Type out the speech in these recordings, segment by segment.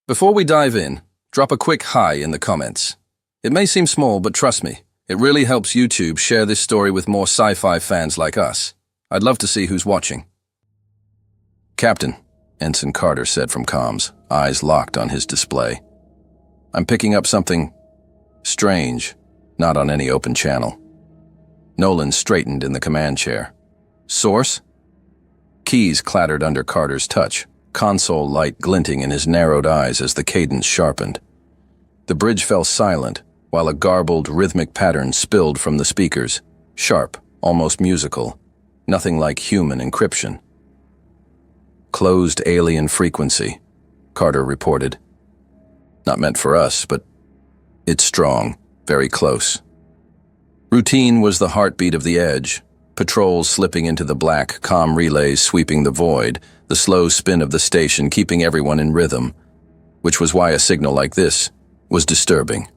Before we dive in, drop a quick hi in the comments. It may seem small, but trust me, it really helps YouTube share this story with more sci-fi fans like us. I'd love to see who's watching. Captain, Ensign Carter said from comms, eyes locked on his display. I'm picking up something strange, not on any open channel. Nolan straightened in the command chair. Source? Keys clattered under Carter's touch, console light glinting in his narrowed eyes as the cadence sharpened. The bridge fell silent, while a garbled, rhythmic pattern spilled from the speakers, sharp, almost musical, nothing like human encryption. Closed alien frequency, Carter reported. Not meant for us, but it's strong, very close. Routine was the heartbeat of the edge, patrols slipping into the black, comm relays sweeping the void, the slow spin of the station keeping everyone in rhythm, which was why a signal like this was disturbing.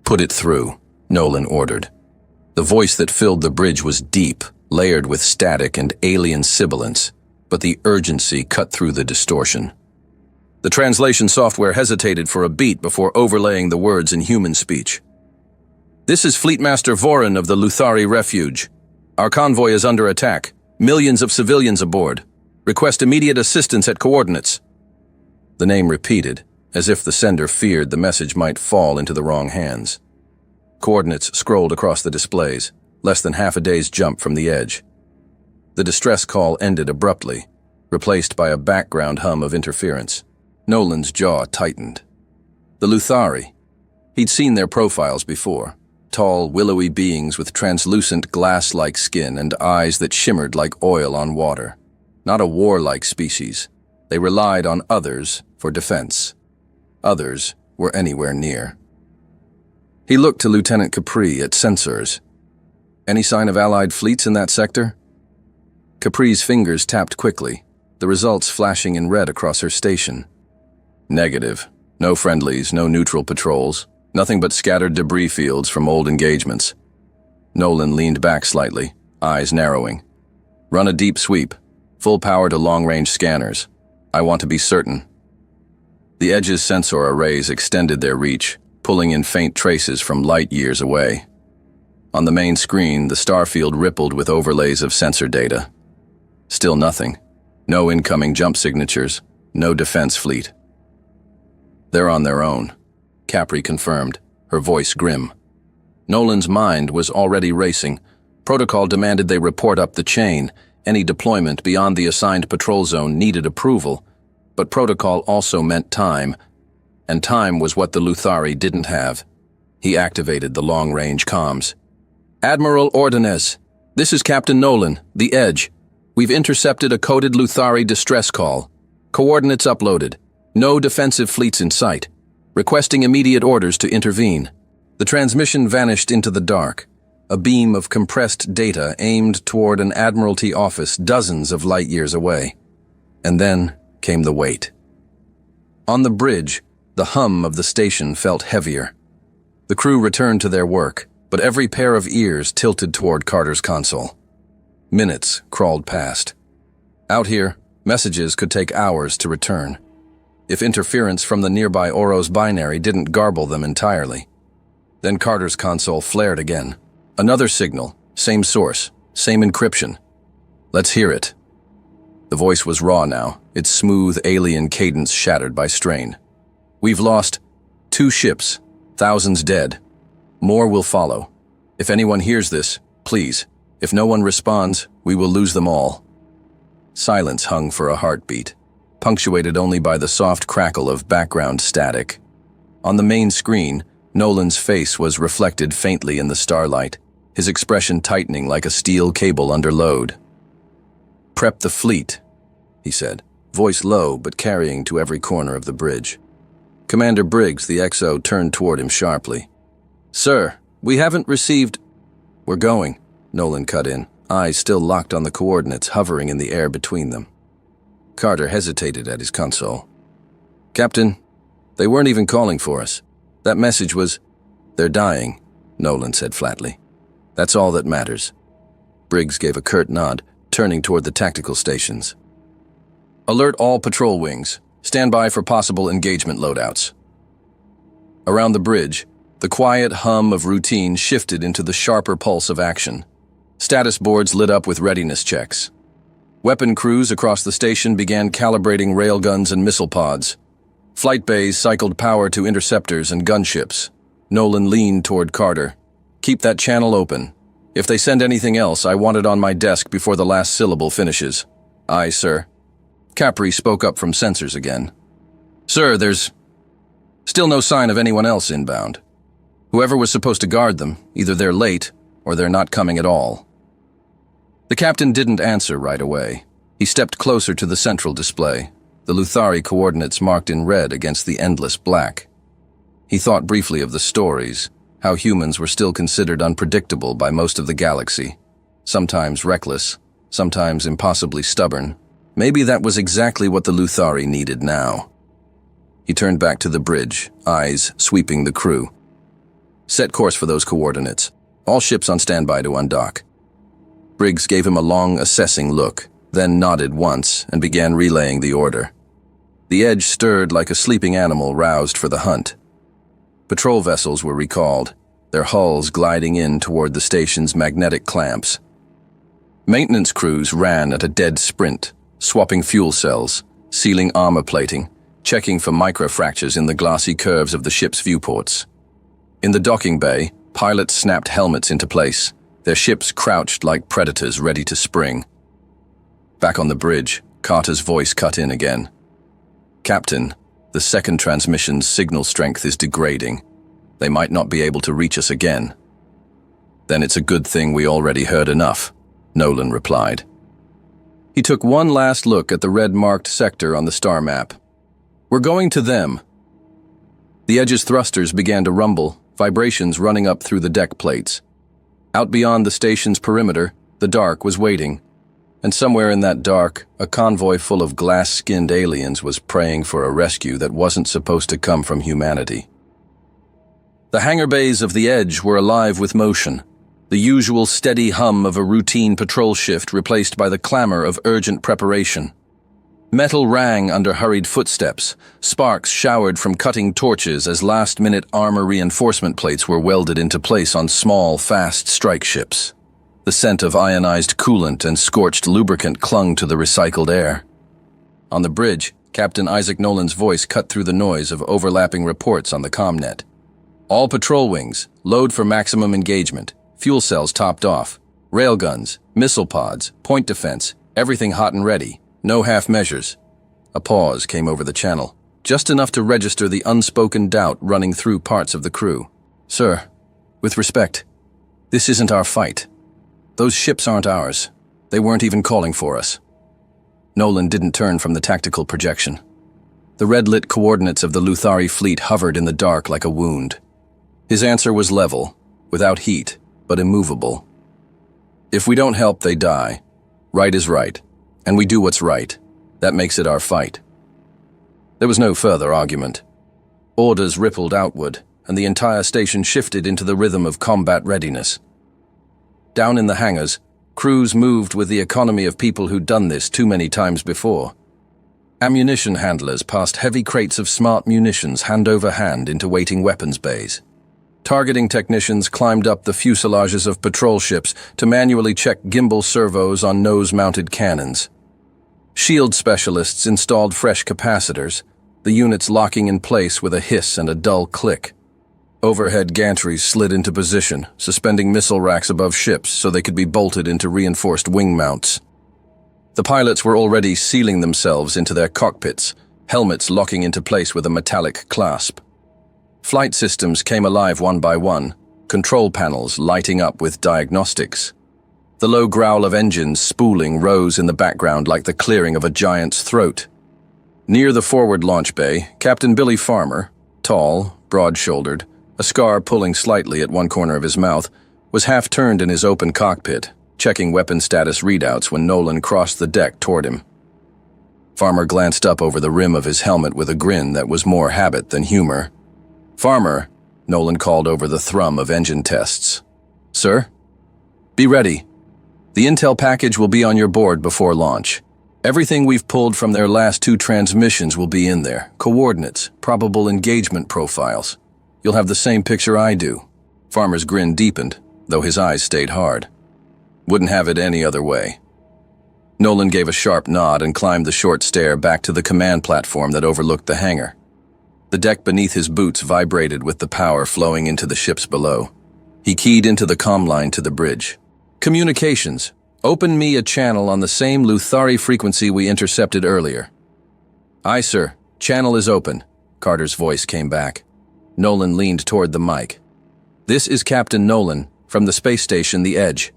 Put it through, Nolan ordered. The voice that filled the bridge was deep, layered with static and alien sibilance, but the urgency cut through the distortion. The translation software hesitated for a beat before overlaying the words in human speech. This is Fleetmaster Vorin of the Luthari Refuge. Our convoy is under attack. Millions of civilians aboard. Request immediate assistance at coordinates. The name repeated, as if the sender feared the message might fall into the wrong hands. Coordinates scrolled across the displays, less than half a day's jump from the edge. The distress call ended abruptly, replaced by a background hum of interference. Nolan's jaw tightened. The Luthari. He'd seen their profiles before. Tall, willowy beings with translucent glass-like skin and eyes that shimmered like oil on water. Not a warlike species. They relied on others for defense. Others were anywhere near. He looked to Lieutenant Capri at sensors. Any sign of Allied fleets in that sector? Capri's fingers tapped quickly, the results flashing in red across her station. Negative. No friendlies, no neutral patrols. Nothing but scattered debris fields from old engagements. Nolan leaned back slightly, eyes narrowing. Run a deep sweep. Full power to long-range scanners. I want to be certain. The Edge's sensor arrays extended their reach, pulling in faint traces from light years away. On the main screen, the starfield rippled with overlays of sensor data. Still nothing. No incoming jump signatures. No defense fleet. They're on their own, Capri confirmed, her voice grim. Nolan's mind was already racing. Protocol demanded they report up the chain. Any deployment beyond the assigned patrol zone needed approval, but protocol also meant time, and time was what the Luthari didn't have. He activated the long-range comms. Admiral Ordonez, this is Captain Nolan, the Edge. We've intercepted a coded Luthari distress call. Coordinates uploaded. No defensive fleets in sight. Requesting immediate orders to intervene. The transmission vanished into the dark. A beam of compressed data aimed toward an Admiralty office dozens of light years away. And then came the wait. On the bridge, the hum of the station felt heavier. The crew returned to their work, but every pair of ears tilted toward Carter's console. Minutes crawled past. Out here, messages could take hours to return, if interference from the nearby Oros binary didn't garble them entirely. Then Carter's console flared again. Another signal, same source, same encryption. Let's hear it. The voice was raw now, its smooth alien cadence shattered by strain. We've lost 2 ships, thousands dead. More will follow. If anyone hears this, please. If no one responds, we will lose them all. Silence hung for a heartbeat, punctuated only by the soft crackle of background static. On the main screen, Nolan's face was reflected faintly in the starlight, his expression tightening like a steel cable under load. Prep the fleet, he said, voice low but carrying to every corner of the bridge. Commander Briggs, the XO, turned toward him sharply. Sir, we haven't received... We're going, Nolan cut in, eyes still locked on the coordinates hovering in the air between them. Carter hesitated at his console. Captain, they weren't even calling for us. That message was... They're dying, Nolan said flatly. That's all that matters. Briggs gave a curt nod, turning toward the tactical stations. Alert all patrol wings. Stand by for possible engagement loadouts. Around the bridge, the quiet hum of routine shifted into the sharper pulse of action. Status boards lit up with readiness checks. Weapon crews across the station began calibrating railguns and missile pods. Flight bays cycled power to interceptors and gunships. Nolan leaned toward Carter. "Keep that channel open. If they send anything else, I want it on my desk before the last syllable finishes." "Aye, sir." Capri spoke up from sensors again. "Sir, there's still no sign of anyone else inbound. Whoever was supposed to guard them, either they're late or they're not coming at all." The captain didn't answer right away. He stepped closer to the central display, the Luthari coordinates marked in red against the endless black. He thought briefly of the stories, how humans were still considered unpredictable by most of the galaxy, sometimes reckless, sometimes impossibly stubborn. Maybe that was exactly what the Luthari needed now. He turned back to the bridge, eyes sweeping the crew. "Set course for those coordinates. All ships on standby to undock." Briggs gave him a long, assessing look, then nodded once and began relaying the order. The Edge stirred like a sleeping animal roused for the hunt. Patrol vessels were recalled, their hulls gliding in toward the station's magnetic clamps. Maintenance crews ran at a dead sprint, swapping fuel cells, sealing armor plating, checking for microfractures in the glassy curves of the ship's viewports. In the docking bay, pilots snapped helmets into place, their ships crouched like predators ready to spring. Back on the bridge, Carter's voice cut in again. "Captain, the second transmission's signal strength is degrading. They might not be able to reach us again." "Then it's a good thing we already heard enough," Nolan replied. He took one last look at the red-marked sector on the star map. "We're going to them." The Edge's thrusters began to rumble, vibrations running up through the deck plates. Out beyond the station's perimeter, the dark was waiting. And somewhere in that dark, a convoy full of glass-skinned aliens was praying for a rescue that wasn't supposed to come from humanity. The hangar bays of the Edge were alive with motion, the usual steady hum of a routine patrol shift replaced by the clamor of urgent preparation. Metal rang under hurried footsteps, sparks showered from cutting torches as last-minute armor reinforcement plates were welded into place on small, fast strike ships. The scent of ionized coolant and scorched lubricant clung to the recycled air. On the bridge, Captain Isaac Nolan's voice cut through the noise of overlapping reports on the comnet. "All patrol wings, load for maximum engagement. Fuel cells topped off. Railguns, missile pods, point defense, everything hot and ready. No half measures." A pause came over the channel, just enough to register the unspoken doubt running through parts of the crew. "Sir, with respect, this isn't our fight. Those ships aren't ours. They weren't even calling for us." Nolan didn't turn from the tactical projection. The red-lit coordinates of the Luthari fleet hovered in the dark like a wound. His answer was level, without heat, but immovable. "If we don't help, they die. Right is right, and we do what's right. That makes it our fight." There was no further argument. Orders rippled outward, and the entire station shifted into the rhythm of combat readiness. Down in the hangars, crews moved with the economy of people who'd done this too many times before. Ammunition handlers passed heavy crates of smart munitions hand over hand into waiting weapons bays. Targeting technicians climbed up the fuselages of patrol ships to manually check gimbal servos on nose-mounted cannons. Shield specialists installed fresh capacitors, the units locking in place with a hiss and a dull click. Overhead gantries slid into position, suspending missile racks above ships so they could be bolted into reinforced wing mounts. The pilots were already sealing themselves into their cockpits, helmets locking into place with a metallic clasp. Flight systems came alive one by one, control panels lighting up with diagnostics. The low growl of engines spooling rose in the background like the clearing of a giant's throat. Near the forward launch bay, Captain Billy Farmer, tall, broad-shouldered, a scar pulling slightly at one corner of his mouth, was half-turned in his open cockpit, checking weapon status readouts when Nolan crossed the deck toward him. Farmer glanced up over the rim of his helmet with a grin that was more habit than humor. "Farmer," Nolan called over the thrum of engine tests. "Sir?" "Be ready. The intel package will be on your board before launch. Everything we've pulled from their last 2 transmissions will be in there. Coordinates, probable engagement profiles. You'll have the same picture I do. Farmer's grin deepened, though his eyes stayed hard. Wouldn't have it any other way. Nolan gave a sharp nod and climbed the short stair back to the command platform that overlooked the hangar. The deck beneath his boots vibrated with the power flowing into the ships below. He keyed into the comm line to the bridge. Communications. Open me a channel on the same Luthari frequency we intercepted earlier. Aye, sir. Channel is open, Carter's voice came back. Nolan leaned toward the mic. This is Captain Nolan, from the space station The Edge.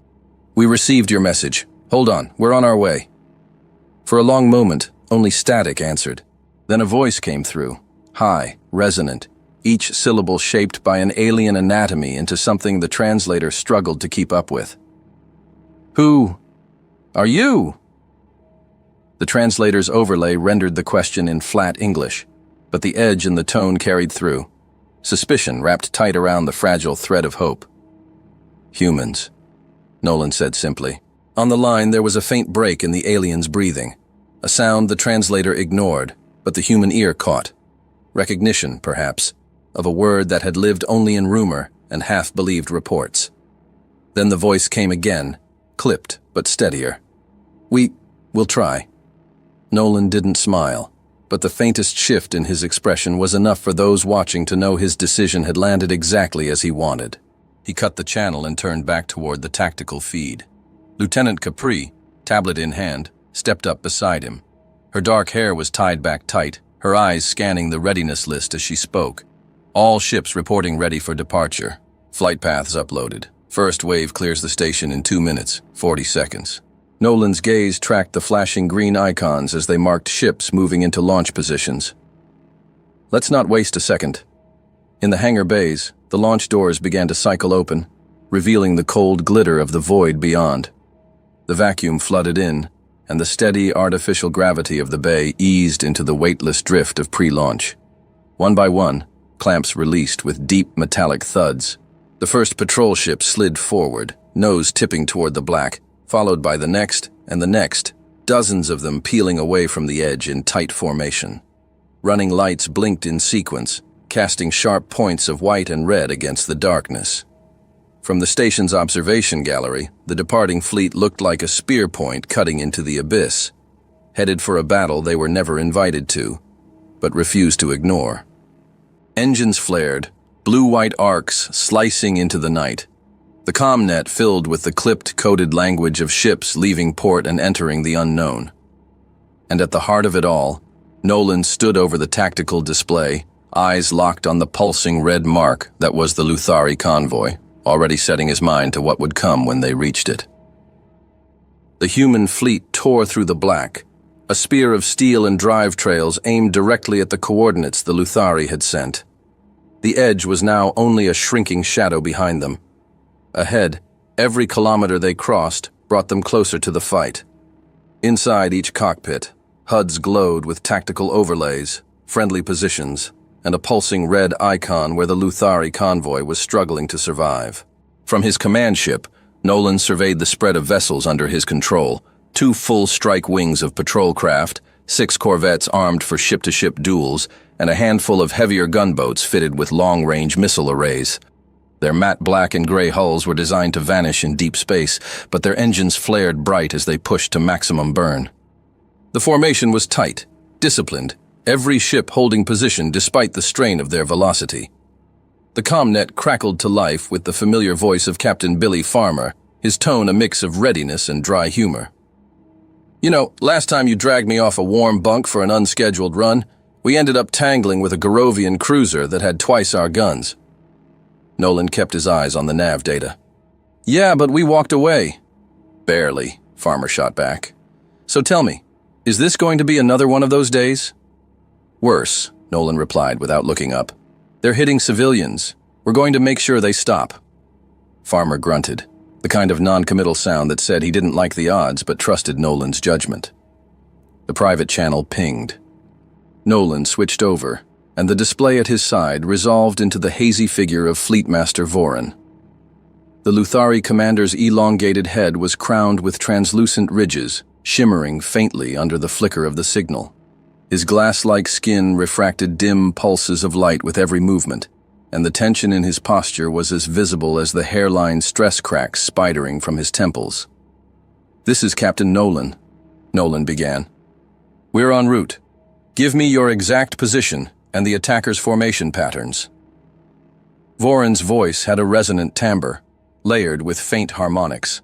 We received your message. Hold on, we're on our way. For a long moment, only static answered. Then a voice came through, high, resonant, each syllable shaped by an alien anatomy into something the translator struggled to keep up with. Who are you? The translator's overlay rendered the question in flat English, but the edge in the tone carried through. Suspicion wrapped tight around the fragile thread of hope. Humans, Nolan said simply. On the line, there was a faint break in the alien's breathing, a sound the translator ignored, but the human ear caught. Recognition, perhaps, of a word that had lived only in rumor and half-believed reports. Then the voice came again, clipped but steadier. We'll try. Nolan didn't smile, but the faintest shift in his expression was enough for those watching to know his decision had landed exactly as he wanted. He cut the channel and turned back toward the tactical feed. Lieutenant Capri, tablet in hand, stepped up beside him. Her dark hair was tied back tight, her eyes scanning the readiness list as she spoke. All ships reporting ready for departure. Flight paths uploaded. First wave clears the station in 2 minutes, 40 seconds. Nolan's gaze tracked the flashing green icons as they marked ships moving into launch positions. Let's not waste a second. In the hangar bays, the launch doors began to cycle open, revealing the cold glitter of the void beyond. The vacuum flooded in, and the steady artificial gravity of the bay eased into the weightless drift of pre-launch. One by one, clamps released with deep metallic thuds. The first patrol ship slid forward, nose tipping toward the black, followed by the next and the next, dozens of them peeling away from the edge in tight formation. Running lights blinked in sequence, casting sharp points of white and red against the darkness. From the station's observation gallery, the departing fleet looked like a spear point cutting into the abyss, headed for a battle they were never invited to, but refused to ignore. Engines flared, blue-white arcs slicing into the night. The comm-net filled with the clipped, coded language of ships leaving port and entering the unknown. And at the heart of it all, Nolan stood over the tactical display, eyes locked on the pulsing red mark that was the Luthari convoy, already setting his mind to what would come when they reached it. The human fleet tore through the black, a spear of steel and drive trails aimed directly at the coordinates the Luthari had sent. The edge was now only a shrinking shadow behind them. Ahead, every kilometer they crossed brought them closer to the fight. Inside each cockpit, HUDs glowed with tactical overlays, friendly positions, and a pulsing red icon where the Luthari convoy was struggling to survive. From his command ship, Nolan surveyed the spread of vessels under his control, 2 full strike wings of patrol craft, 6 corvettes armed for ship-to-ship duels, and a handful of heavier gunboats fitted with long-range missile arrays. Their matte black and gray hulls were designed to vanish in deep space, but their engines flared bright as they pushed to maximum burn. The formation was tight, disciplined, every ship holding position despite the strain of their velocity. The comm-net crackled to life with the familiar voice of Captain Billy Farmer, his tone a mix of readiness and dry humor. You know, last time you dragged me off a warm bunk for an unscheduled run, we ended up tangling with a Garovian cruiser that had twice our guns. Nolan kept his eyes on the nav data. Yeah, but we walked away. Barely, Farmer shot back. So tell me, is this going to be another one of those days? Worse, Nolan replied without looking up. They're hitting civilians. We're going to make sure they stop. Farmer grunted, the kind of non-committal sound that said he didn't like the odds but trusted Nolan's judgment. The private channel pinged. Nolan switched over, and the display at his side resolved into the hazy figure of Fleetmaster Voran. The Luthari commander's elongated head was crowned with translucent ridges, shimmering faintly under the flicker of the signal. His glass-like skin refracted dim pulses of light with every movement, and the tension in his posture was as visible as the hairline stress cracks spidering from his temples. "This is Captain Nolan," Nolan began. "We're en route. Give me your exact position and the attacker's formation patterns." Voron's voice had a resonant timbre, layered with faint harmonics.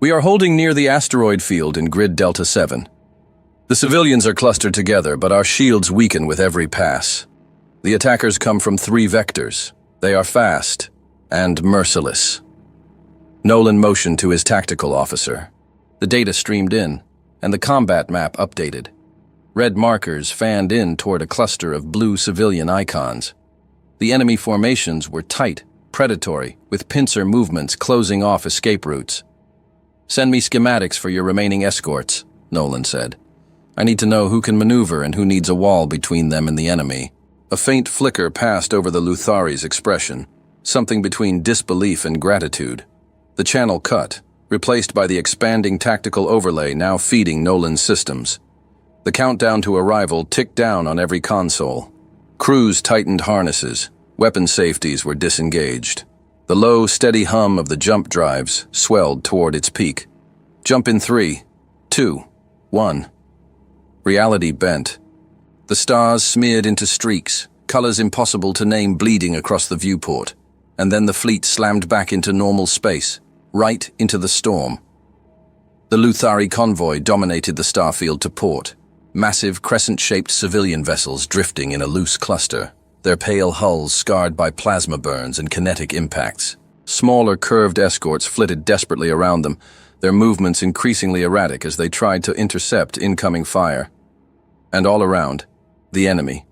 "We are holding near the asteroid field in Grid Delta 7. The civilians are clustered together, but our shields weaken with every pass. The attackers come from 3 vectors. They are fast and merciless." Nolan motioned to his tactical officer. The data streamed in, and the combat map updated. Red markers fanned in toward a cluster of blue civilian icons. The enemy formations were tight, predatory, with pincer movements closing off escape routes. "Send me schematics for your remaining escorts," Nolan said. "I need to know who can maneuver and who needs a wall between them and the enemy." A faint flicker passed over the Luthari's expression, something between disbelief and gratitude. The channel cut, replaced by the expanding tactical overlay now feeding Nolan's systems. The countdown to arrival ticked down on every console. Crews tightened harnesses, weapon safeties were disengaged. The low, steady hum of the jump drives swelled toward its peak. "Jump in 3, 2, 1. Reality bent. The stars smeared into streaks, colors impossible to name bleeding across the viewport, and then the fleet slammed back into normal space, right into the storm. The Luthari convoy dominated the starfield to port, massive crescent-shaped civilian vessels drifting in a loose cluster, their pale hulls scarred by plasma burns and kinetic impacts. Smaller curved escorts flitted desperately around them, their movements increasingly erratic as they tried to intercept incoming fire. And all around, the enemy.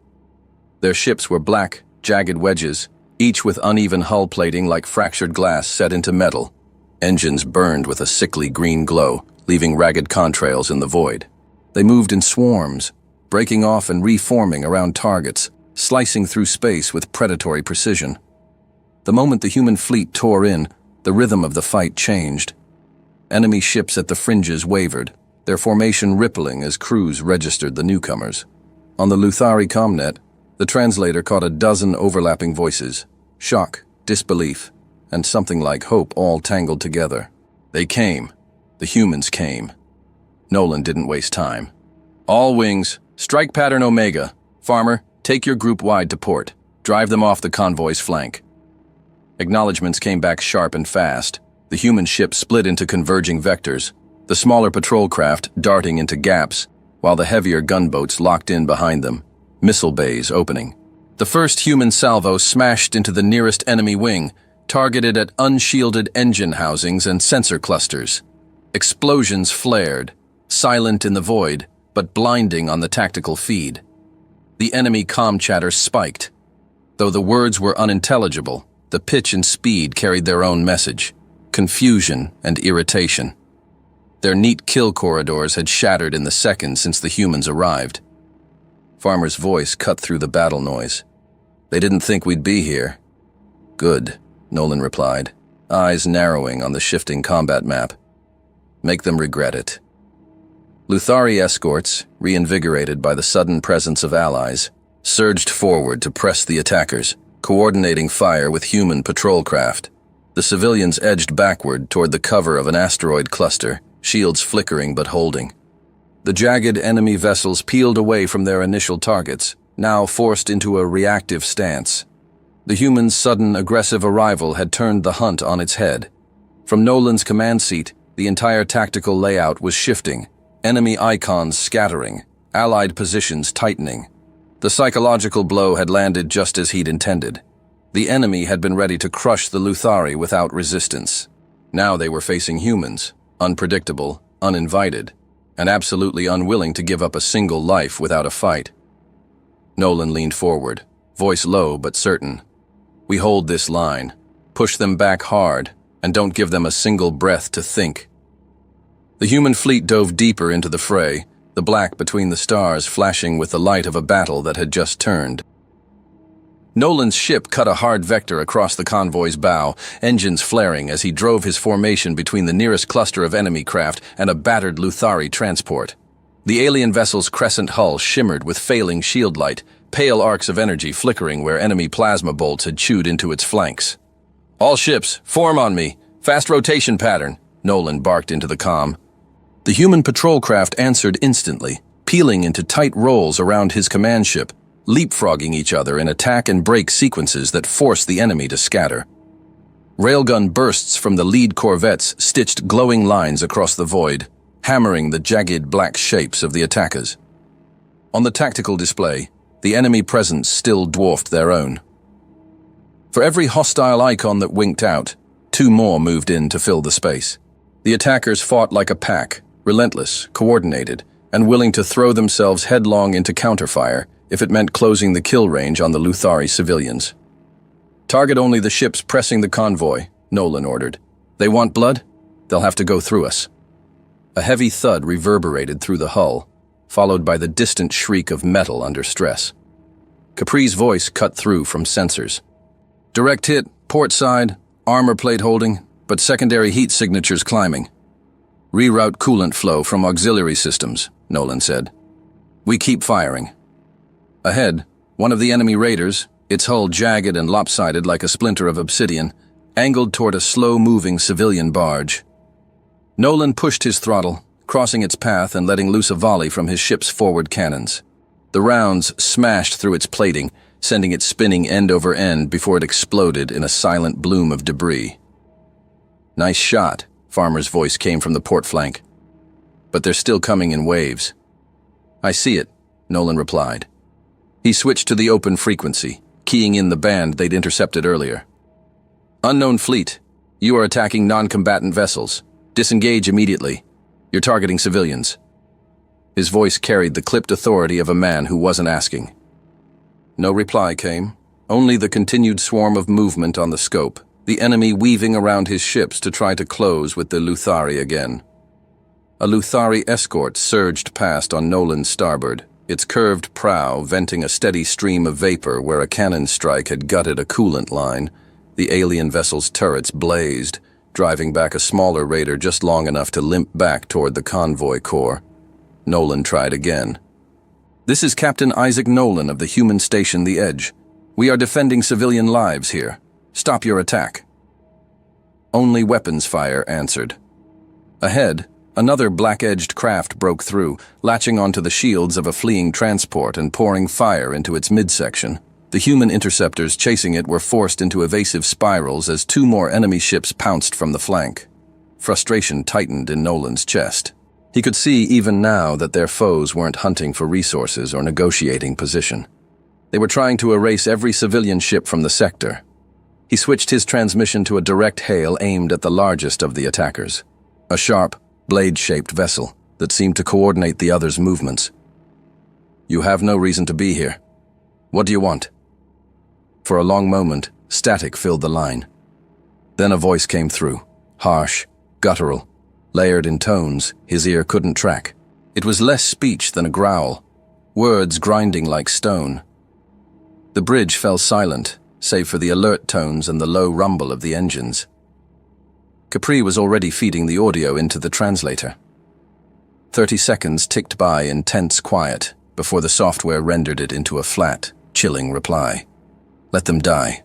Their ships were black, jagged wedges, each with uneven hull plating like fractured glass set into metal. Engines burned with a sickly green glow, leaving ragged contrails in the void. They moved in swarms, breaking off and reforming around targets, slicing through space with predatory precision. The moment the human fleet tore in, the rhythm of the fight changed. Enemy ships at the fringes wavered, their formation rippling as crews registered the newcomers. On the Luthari comnet, the translator caught a dozen overlapping voices, shock, disbelief, and something like hope all tangled together. They came. The humans came. Nolan didn't waste time. "All wings, strike pattern Omega. Farmer, take your group wide to port. Drive them off the convoy's flank." Acknowledgements came back sharp and fast. The human ships split into converging vectors, the smaller patrol craft darting into gaps, while the heavier gunboats locked in behind them, missile bays opening. The first human salvo smashed into the nearest enemy wing, targeted at unshielded engine housings and sensor clusters. Explosions flared, silent in the void, but blinding on the tactical feed. The enemy comm chatter spiked. Though the words were unintelligible, the pitch and speed carried their own message: confusion and irritation. Their neat kill corridors had shattered in the seconds since the humans arrived. Farmer's voice cut through the battle noise. "They didn't think we'd be here." "Good," Nolan replied, eyes narrowing on the shifting combat map. "Make them regret it." Luthari escorts, reinvigorated by the sudden presence of allies, surged forward to press the attackers, coordinating fire with human patrol craft. The civilians edged backward toward the cover of an asteroid cluster, shields flickering but holding. The jagged enemy vessels peeled away from their initial targets, now forced into a reactive stance. The humans' sudden aggressive arrival had turned the hunt on its head. From Nolan's command seat, the entire tactical layout was shifting, enemy icons scattering, allied positions tightening. The psychological blow had landed just as he'd intended. The enemy had been ready to crush the Luthari without resistance. Now they were facing humans, unpredictable, uninvited, and absolutely unwilling to give up a single life without a fight. Nolan leaned forward, voice low but certain. "We hold this line. Push them back hard, and don't give them a single breath to think." The human fleet dove deeper into the fray, the black between the stars flashing with the light of a battle that had just turned. Nolan's ship cut a hard vector across the convoy's bow, engines flaring as he drove his formation between the nearest cluster of enemy craft and a battered Luthari transport. The alien vessel's crescent hull shimmered with failing shield light, pale arcs of energy flickering where enemy plasma bolts had chewed into its flanks. "All ships, form on me! Fast rotation pattern!" Nolan barked into the comm. The human patrol craft answered instantly, peeling into tight rolls around his command ship, leapfrogging each other in attack and break sequences that forced the enemy to scatter. Railgun bursts from the lead corvettes stitched glowing lines across the void, hammering the jagged black shapes of the attackers. On the tactical display, the enemy presence still dwarfed their own. For every hostile icon that winked out, 2 more moved in to fill the space. The attackers fought like a pack, relentless, coordinated, and willing to throw themselves headlong into counterfire if it meant closing the kill range on the Luthari civilians. "Target only the ships pressing the convoy," Nolan ordered. "They want blood? They'll have to go through us." A heavy thud reverberated through the hull, followed by the distant shriek of metal under stress. Capri's voice cut through from sensors. "Direct hit, port side, armor plate holding, but secondary heat signatures climbing. Reroute coolant flow from auxiliary systems," Nolan said. "We keep firing." Ahead, one of the enemy raiders, its hull jagged and lopsided like a splinter of obsidian, angled toward a slow-moving civilian barge. Nolan pushed his throttle, crossing its path and letting loose a volley from his ship's forward cannons. The rounds smashed through its plating, sending it spinning end over end before it exploded in a silent bloom of debris. "Nice shot," Farmer's voice came from the port flank. "But they're still coming in waves." "I see it," Nolan replied. He switched to the open frequency, keying in the band they'd intercepted earlier. "Unknown fleet, you are attacking non-combatant vessels. Disengage immediately. You're targeting civilians." His voice carried the clipped authority of a man who wasn't asking. No reply came, only the continued swarm of movement on the scope, the enemy weaving around his ships to try to close with the Luthari again. A Luthari escort surged past on Nolan's starboard, its curved prow venting a steady stream of vapor where a cannon strike had gutted a coolant line. The alien vessel's turrets blazed, driving back a smaller raider just long enough to limp back toward the convoy core. Nolan tried again. "This is Captain Isaac Nolan of the human station The Edge. We are defending civilian lives here. Stop your attack." Only weapons fire answered. Ahead, another black-edged craft broke through, latching onto the shields of a fleeing transport and pouring fire into its midsection. The human interceptors chasing it were forced into evasive spirals as 2 more enemy ships pounced from the flank. Frustration tightened in Nolan's chest. He could see even now that their foes weren't hunting for resources or negotiating position. They were trying to erase every civilian ship from the sector. He switched his transmission to a direct hail aimed at the largest of the attackers. A sharp, blade-shaped vessel that seemed to coordinate the others' movements. "You have no reason to be here. What do you want?" For a long moment, static filled the line. Then a voice came through, harsh, guttural, layered in tones his ear couldn't track. It was less speech than a growl, words grinding like stone. The bridge fell silent, save for the alert tones and the low rumble of the engines. Capri was already feeding the audio into the translator. 30 seconds ticked by in tense quiet before the software rendered it into a flat, chilling reply. "Let them die."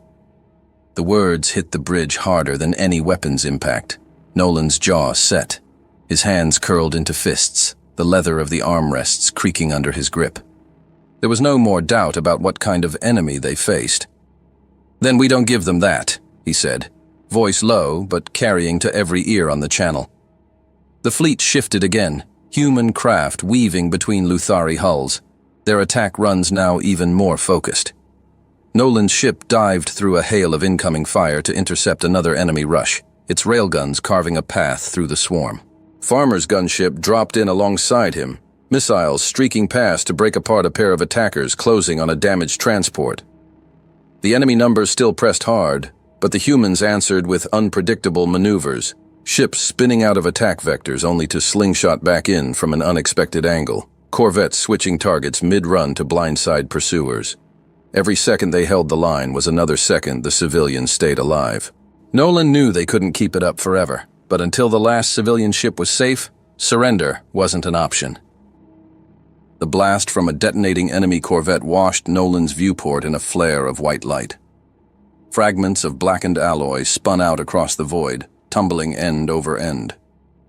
The words hit the bridge harder than any weapon's impact. Nolan's jaw set, his hands curled into fists, the leather of the armrests creaking under his grip. There was no more doubt about what kind of enemy they faced. "Then we don't give them that," he said, voice low but carrying to every ear on the channel. The fleet shifted again, human craft weaving between Luthari hulls, their attack runs now even more focused. Nolan's ship dived through a hail of incoming fire to intercept another enemy rush, its railguns carving a path through the swarm. Farmer's gunship dropped in alongside him, missiles streaking past to break apart a pair of attackers closing on a damaged transport. The enemy numbers still pressed hard, but the humans answered with unpredictable maneuvers, ships spinning out of attack vectors only to slingshot back in from an unexpected angle, corvettes switching targets mid-run to blindside pursuers. Every second they held the line was another second the civilians stayed alive. Nolan knew they couldn't keep it up forever, but until the last civilian ship was safe, surrender wasn't an option. The blast from a detonating enemy corvette washed Nolan's viewport in a flare of white light. Fragments of blackened alloy spun out across the void, tumbling end over end.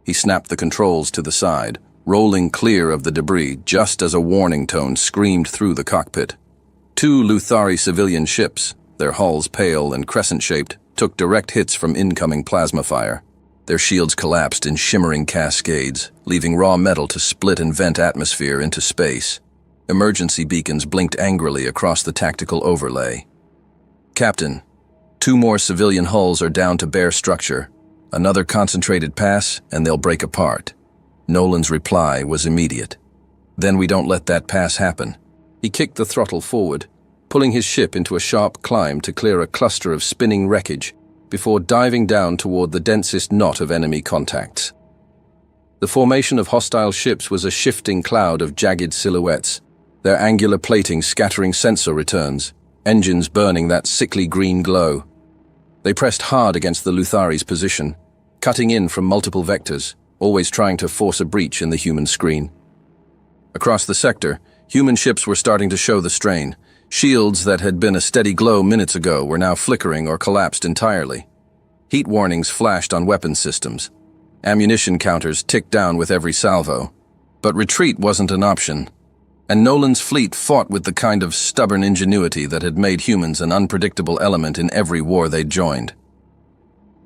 He snapped the controls to the side, rolling clear of the debris just as a warning tone screamed through the cockpit. 2 Luthari civilian ships, their hulls pale and crescent-shaped, took direct hits from incoming plasma fire. Their shields collapsed in shimmering cascades, leaving raw metal to split and vent atmosphere into space. Emergency beacons blinked angrily across the tactical overlay. "Captain, 2 more civilian hulls are down to bare structure. Another concentrated pass, and they'll break apart." Nolan's reply was immediate. "Then we don't let that pass happen." He kicked the throttle forward, pulling his ship into a sharp climb to clear a cluster of spinning wreckage before diving down toward the densest knot of enemy contacts. The formation of hostile ships was a shifting cloud of jagged silhouettes, their angular plating scattering sensor returns, engines burning that sickly green glow. They pressed hard against the Luthari's position, cutting in from multiple vectors, always trying to force a breach in the human screen. Across the sector, human ships were starting to show the strain. Shields that had been a steady glow minutes ago were now flickering or collapsed entirely. Heat warnings flashed on weapons systems. Ammunition counters ticked down with every salvo. But retreat wasn't an option, and Nolan's fleet fought with the kind of stubborn ingenuity that had made humans an unpredictable element in every war they'd joined.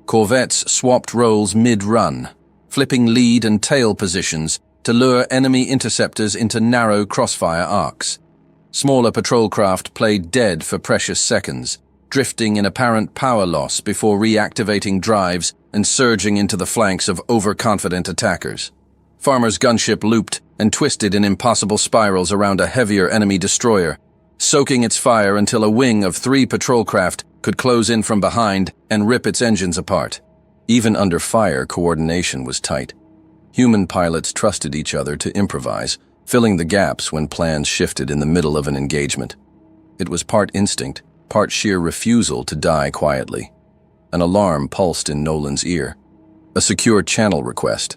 Corvettes swapped roles mid-run, flipping lead and tail positions to lure enemy interceptors into narrow crossfire arcs. Smaller patrol craft played dead for precious seconds, drifting in apparent power loss before reactivating drives and surging into the flanks of overconfident attackers. Farmer's gunship looped and twisted in impossible spirals around a heavier enemy destroyer, soaking its fire until a wing of 3 patrol craft could close in from behind and rip its engines apart. Even under fire, coordination was tight. Human pilots trusted each other to improvise, filling the gaps when plans shifted in the middle of an engagement. It was part instinct, part sheer refusal to die quietly. An alarm pulsed in Nolan's ear, a secure channel request.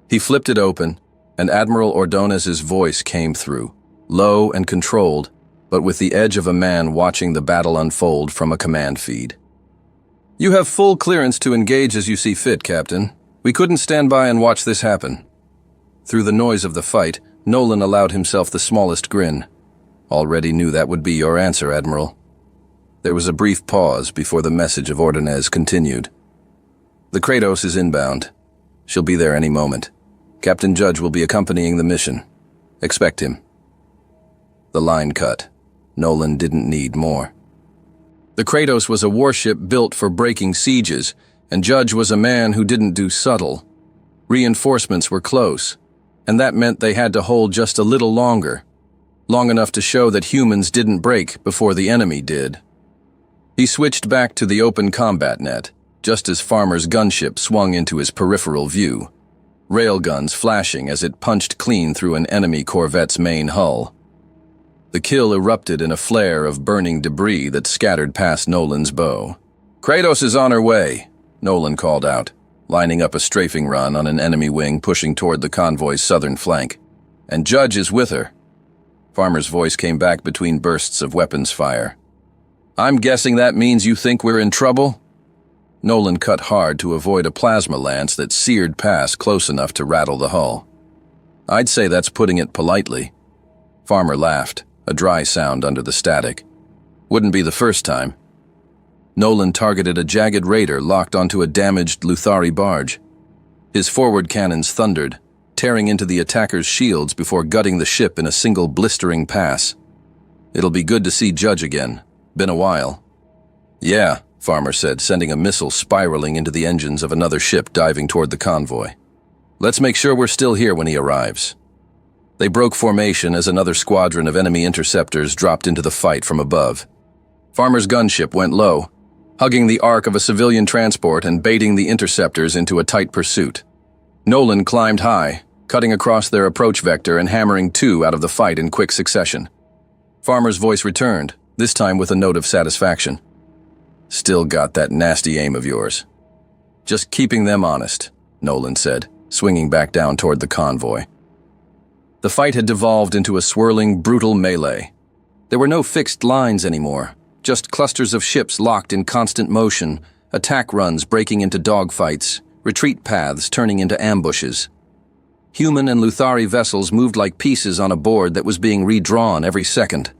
He flipped it open, and Admiral Ordonez's voice came through, low and controlled, but with the edge of a man watching the battle unfold from a command feed. "You have full clearance to engage as you see fit, Captain. We couldn't stand by and watch this happen." Through the noise of the fight, Nolan allowed himself the smallest grin. "Already knew that would be your answer, Admiral." There was a brief pause before the message of Ordonez continued. "The Kratos is inbound. She'll be there any moment. Captain Judge will be accompanying the mission. Expect him." The line cut. Nolan didn't need more. The Kratos was a warship built for breaking sieges, and Judge was a man who didn't do subtle. Reinforcements were close, and that meant they had to hold just a little longer, long enough to show that humans didn't break before the enemy did. He switched back to the open combat net, just as Farmer's gunship swung into his peripheral view, railguns flashing as it punched clean through an enemy corvette's main hull. The kill erupted in a flare of burning debris that scattered past Nolan's bow. "Kratos is on her way," Nolan called out, lining up a strafing run on an enemy wing pushing toward the convoy's southern flank. "And Judge is with her." Farmer's voice came back between bursts of weapons fire. "I'm guessing that means you think we're in trouble?" Nolan cut hard to avoid a plasma lance that seared past close enough to rattle the hull. "I'd say that's putting it politely." Farmer laughed, a dry sound under the static. "Wouldn't be the first time." Nolan targeted a jagged raider locked onto a damaged Luthari barge. His forward cannons thundered, tearing into the attacker's shields before gutting the ship in a single blistering pass. "It'll be good to see Judge again. Been a while." "Yeah," Farmer said, sending a missile spiraling into the engines of another ship diving toward the convoy. "Let's make sure we're still here when he arrives." They broke formation as another squadron of enemy interceptors dropped into the fight from above. Farmer's gunship went low, hugging the arc of a civilian transport and baiting the interceptors into a tight pursuit. Nolan climbed high, cutting across their approach vector and hammering 2 out of the fight in quick succession. Farmer's voice returned, this time with a note of satisfaction. "Still got that nasty aim of yours." "Just keeping them honest," Nolan said, swinging back down toward the convoy. The fight had devolved into a swirling, brutal melee. There were no fixed lines anymore, just clusters of ships locked in constant motion, attack runs breaking into dogfights, retreat paths turning into ambushes. Human and Luthari vessels moved like pieces on a board that was being redrawn every second.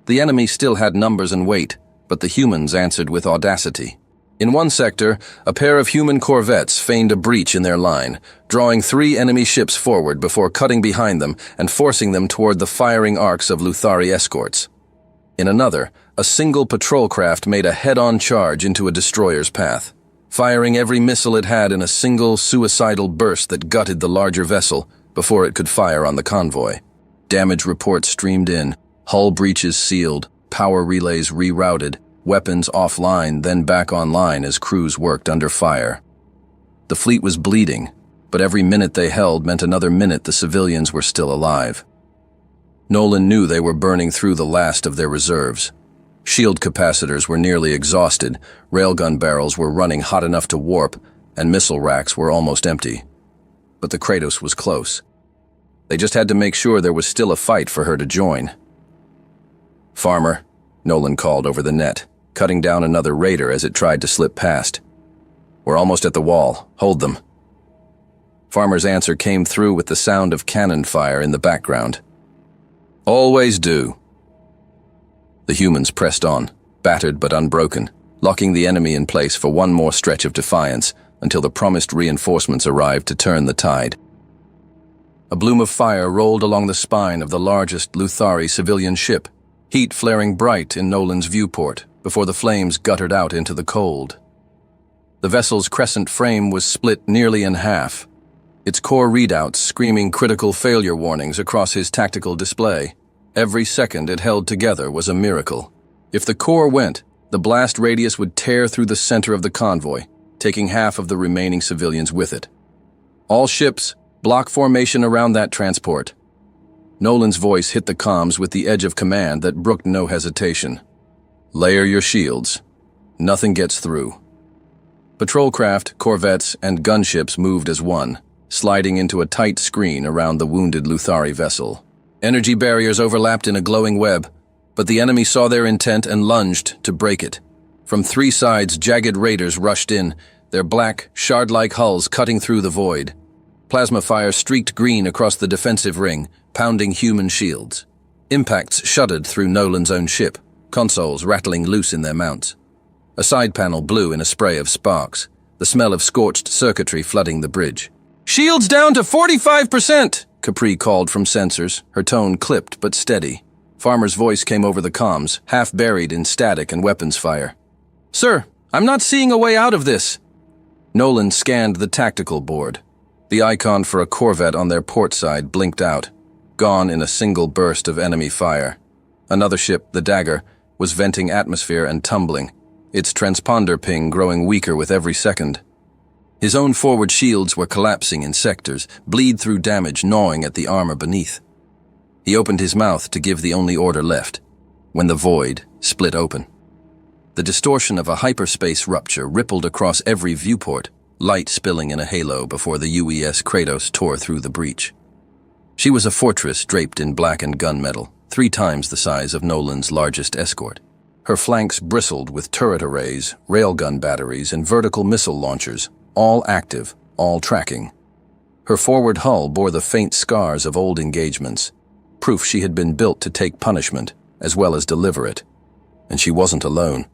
The enemy still had numbers and weight, but the humans answered with audacity. In one sector, a pair of human corvettes feigned a breach in their line, drawing 3 enemy ships forward before cutting behind them and forcing them toward the firing arcs of Luthari escorts. In another, a single patrol craft made a head-on charge into a destroyer's path, firing every missile it had in a single suicidal burst that gutted the larger vessel before it could fire on the convoy. Damage reports streamed in, hull breaches sealed, power relays rerouted, weapons offline, then back online as crews worked under fire. The fleet was bleeding, but every minute they held meant another minute the civilians were still alive. Nolan knew they were burning through the last of their reserves. Shield capacitors were nearly exhausted, railgun barrels were running hot enough to warp, and missile racks were almost empty. But the Kratos was close. They just had to make sure there was still a fight for her to join. "Farmer," Nolan called over the net, cutting down another raider as it tried to slip past. "We're almost at the wall. Hold them." Farmer's answer came through with the sound of cannon fire in the background. "Always do." The humans pressed on, battered but unbroken, locking the enemy in place for one more stretch of defiance until the promised reinforcements arrived to turn the tide. A bloom of fire rolled along the spine of the largest Luthari civilian ship, heat flaring bright in Nolan's viewport before the flames guttered out into the cold. The vessel's crescent frame was split nearly in half, its core readouts screaming critical failure warnings across his tactical display. Every second it held together was a miracle. If the core went, the blast radius would tear through the center of the convoy, taking half of the remaining civilians with it. "All ships, block formation around that transport." Nolan's voice hit the comms with the edge of command that brooked no hesitation. "Layer your shields. Nothing gets through." Patrol craft, corvettes, and gunships moved as one, sliding into a tight screen around the wounded Luthari vessel. Energy barriers overlapped in a glowing web, but the enemy saw their intent and lunged to break it. From 3 sides, jagged raiders rushed in, their black, shard-like hulls cutting through the void. Plasma fire streaked green across the defensive ring, pounding human shields. Impacts shuddered through Nolan's own ship, consoles rattling loose in their mounts. A side panel blew in a spray of sparks, the smell of scorched circuitry flooding the bridge. "Shields down to 45%, Capri called from sensors, her tone clipped but steady. Farmer's voice came over the comms, half buried in static and weapons fire. "Sir, I'm not seeing a way out of this." Nolan scanned the tactical board. The icon for a corvette on their port side blinked out, gone in a single burst of enemy fire. Another ship, the Dagger, was venting atmosphere and tumbling, its transponder ping growing weaker with every second. His own forward shields were collapsing in sectors, bleed-through damage gnawing at the armor beneath. He opened his mouth to give the only order left, when the void split open. The distortion of a hyperspace rupture rippled across every viewport, light spilling in a halo before the UES Kratos tore through the breach. She was a fortress draped in blackened gunmetal, 3 times the size of Nolan's largest escort. Her flanks bristled with turret arrays, railgun batteries, and vertical missile launchers, all active, all tracking. Her forward hull bore the faint scars of old engagements, proof she had been built to take punishment, as well as deliver it. And she wasn't alone.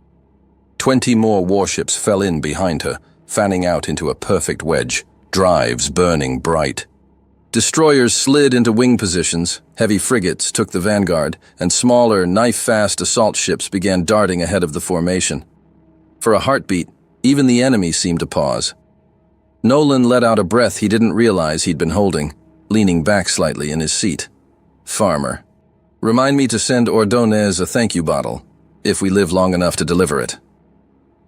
20 more warships fell in behind her, fanning out into a perfect wedge, drives burning bright. Destroyers slid into wing positions, heavy frigates took the vanguard, and smaller, knife-fast assault ships began darting ahead of the formation. For a heartbeat, even the enemy seemed to pause. Nolan let out a breath he didn't realize he'd been holding, leaning back slightly in his seat. "Farmer, remind me to send Ordonez a thank you bottle, if we live long enough to deliver it."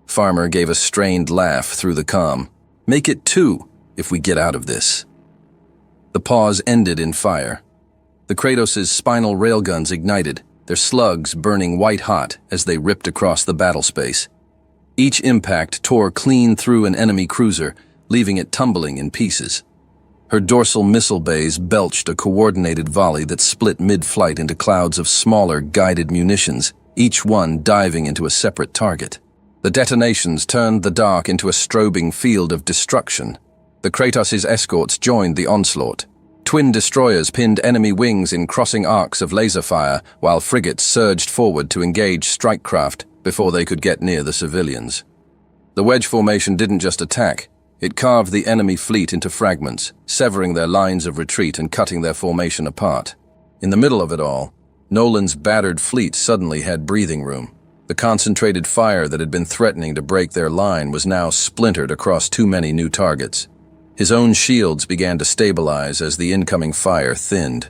Farmer gave a strained laugh through the comm. "Make it 2, if we get out of this." The pause ended in fire. The Kratos' spinal railguns ignited, their slugs burning white-hot as they ripped across the battle space. Each impact tore clean through an enemy cruiser, leaving it tumbling in pieces. Her dorsal missile bays belched a coordinated volley that split mid-flight into clouds of smaller, guided munitions, each one diving into a separate target. The detonations turned the dark into a strobing field of destruction. The Kratos' escorts joined the onslaught. Twin destroyers pinned enemy wings in crossing arcs of laser fire, while frigates surged forward to engage strike craft before they could get near the civilians. The wedge formation didn't just attack. It carved the enemy fleet into fragments, severing their lines of retreat and cutting their formation apart. In the middle of it all, Nolan's battered fleet suddenly had breathing room. The concentrated fire that had been threatening to break their line was now splintered across too many new targets. His own shields began to stabilize as the incoming fire thinned.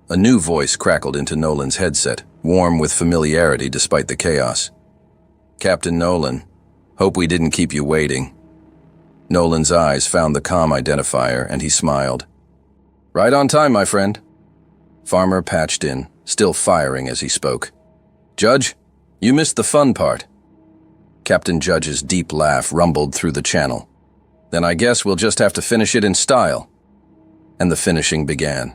A new voice crackled into Nolan's headset, warm with familiarity despite the chaos. "Captain Nolan, hope we didn't keep you waiting." Nolan's eyes found the comm identifier, and he smiled. "Right on time, my friend." Farmer patched in, still firing as he spoke. "Judge, you missed the fun part." Captain Judge's deep laugh rumbled through the channel. "Then I guess we'll just have to finish it in style." And the finishing began.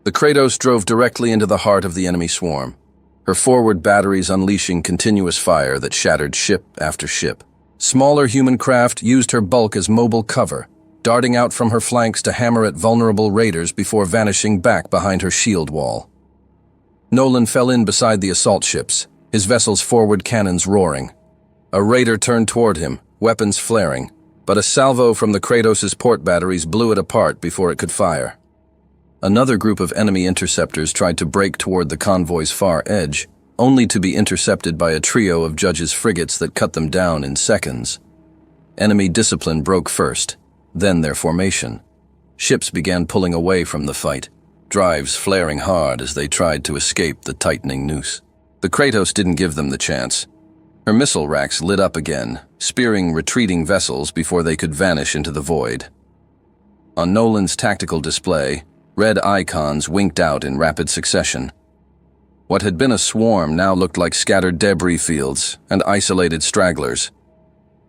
The Kratos drove directly into the heart of the enemy swarm, her forward batteries unleashing continuous fire that shattered ship after ship. Smaller human craft used her bulk as mobile cover, darting out from her flanks to hammer at vulnerable raiders before vanishing back behind her shield wall. Nolan fell in beside the assault ships, his vessel's forward cannons roaring. A raider turned toward him, weapons flaring, but a salvo from the Kratos' port batteries blew it apart before it could fire. Another group of enemy interceptors tried to break toward the convoy's far edge, only to be intercepted by a trio of Judge's frigates that cut them down in seconds. Enemy discipline broke first, then their formation. Ships began pulling away from the fight, drives flaring hard as they tried to escape the tightening noose. The Kratos didn't give them the chance. Her missile racks lit up again, spearing retreating vessels before they could vanish into the void. On Nolan's tactical display, red icons winked out in rapid succession. What had been a swarm now looked like scattered debris fields and isolated stragglers.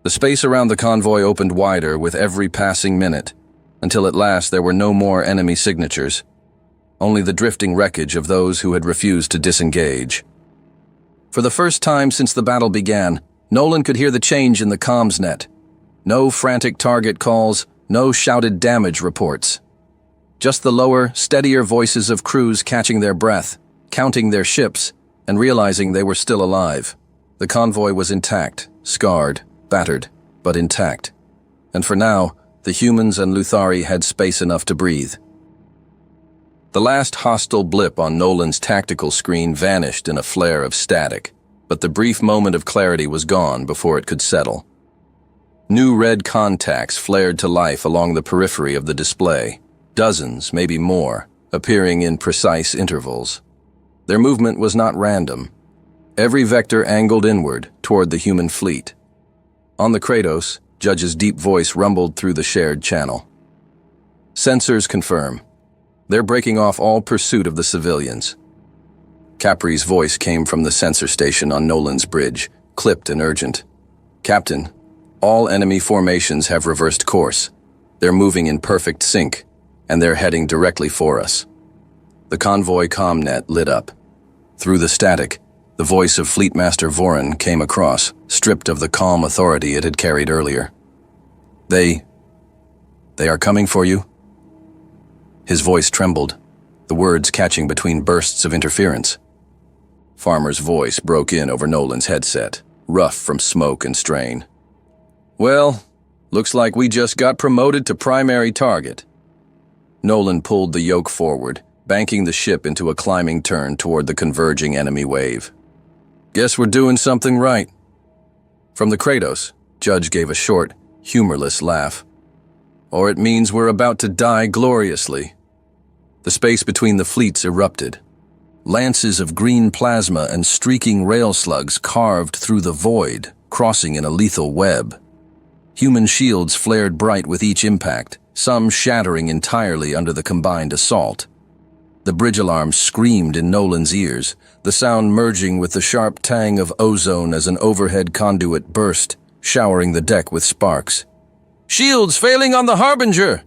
The space around the convoy opened wider with every passing minute, until at last there were no more enemy signatures, only the drifting wreckage of those who had refused to disengage. For the first time since the battle began, Nolan could hear the change in the comms net. No frantic target calls, no shouted damage reports. Just the lower, steadier voices of crews catching their breath, counting their ships, and realizing they were still alive. The convoy was intact, scarred, battered, but intact. And for now, the humans and Luthari had space enough to breathe. The last hostile blip on Nolan's tactical screen vanished in a flare of static, but the brief moment of clarity was gone before it could settle. New red contacts flared to life along the periphery of the display, dozens, maybe more, appearing in precise intervals. Their movement was not random. Every vector angled inward toward the human fleet. On the Kratos, Judge's deep voice rumbled through the shared channel. "Sensors confirm. They're breaking off all pursuit of the civilians." Capri's voice came from the sensor station on Nolan's bridge, clipped and urgent. "Captain, all enemy formations have reversed course. They're moving in perfect sync, and they're heading directly for us." The convoy commnet lit up. Through the static, the voice of Fleetmaster Voran came across, stripped of the calm authority it had carried earlier. They are coming for you?" His voice trembled, the words catching between bursts of interference. Farmer's voice broke in over Nolan's headset, rough from smoke and strain. "Well, looks like we just got promoted to primary target." Nolan pulled the yoke forward, banking the ship into a climbing turn toward the converging enemy wave. "Guess we're doing something right." From the Kratos, Judge gave a short, humorless laugh. "Or it means we're about to die gloriously." The space between the fleets erupted. Lances of green plasma and streaking rail slugs carved through the void, crossing in a lethal web. Human shields flared bright with each impact, some shattering entirely under the combined assault. The bridge alarm screamed in Nolan's ears, the sound merging with the sharp tang of ozone as an overhead conduit burst, showering the deck with sparks. "Shields failing on the Harbinger!